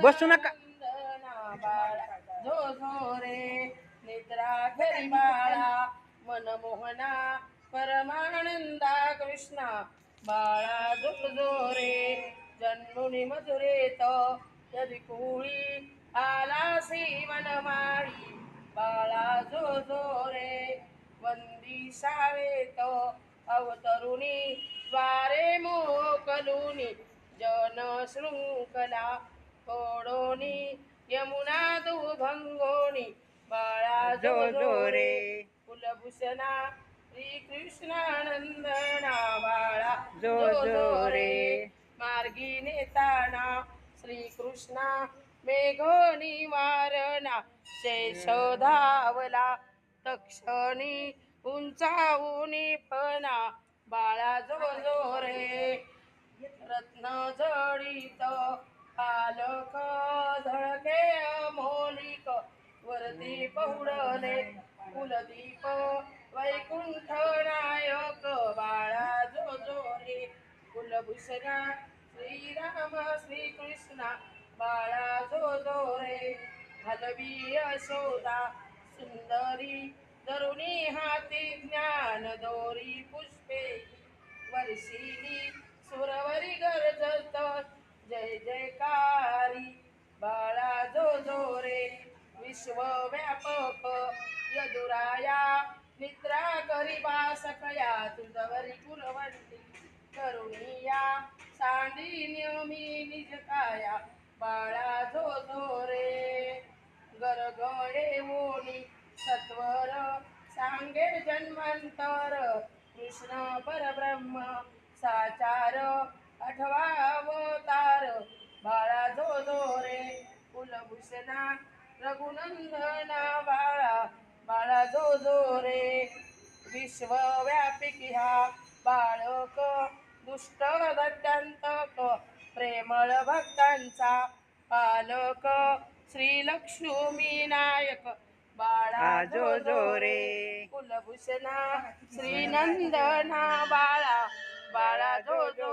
बसू नका. बाळा जो जो रे निद्रा घरी बाळा मनमोहना परमानंदा कृष्णा बाळा जो जो रे जन्मुनी मधुरेत यदि कुळी आलासी वनमाळी बाळा जो जो रे वंदी सावेत अवतरुणी द्वारे मोकलुनी जन शृंखला तोडोनी यमुना दुभंगोनी बाळा जो जो रे कुलभूषणा श्रीकृष्णानंदना बाळा जो जो रे मार्गी नेताना श्रीकृष्णा मेघ निवारणा शेष धावला तक्षणी उंचावूनी फणा बाळा जो जो रे रत्न जडित पालक झळके अमोलिक वरती पहुडले कुलदीप वैकुंठ नायक बाळा जो जो रे कुलभूषणा श्रीराम श्रीकृष्णा बाळा जो जो रे हलवी यशोदा सुंदरी तरुणी हाती ज्ञान दोरी पुष्पे वर्षिणी सुरवरी गरजत जय जयकारी बाळा जो जो रे विश्वव्यापक यदुराया निद्रा करिबा सकया तुझवरी कुलवंती करुणिया सांडी नियमी निज काया बाळा जो जो रे गरगळे ओनी सत्वर सांगे जन्मांतर कृष्ण परब्रह्म साचार आठवा अवतार बाळा जो जो रे कुलभूषणा रघुनंदना बाळा बाळा जो जो रे विश्वव्यापिकी हा बाळक दुष्ट दत्तांतक प्रेमळ भक्तांचा पालक श्री लक्ष्मी नायक बाळा जो जो रे कुलभूषणा श्रीनंदना बाळा बाळा जो जो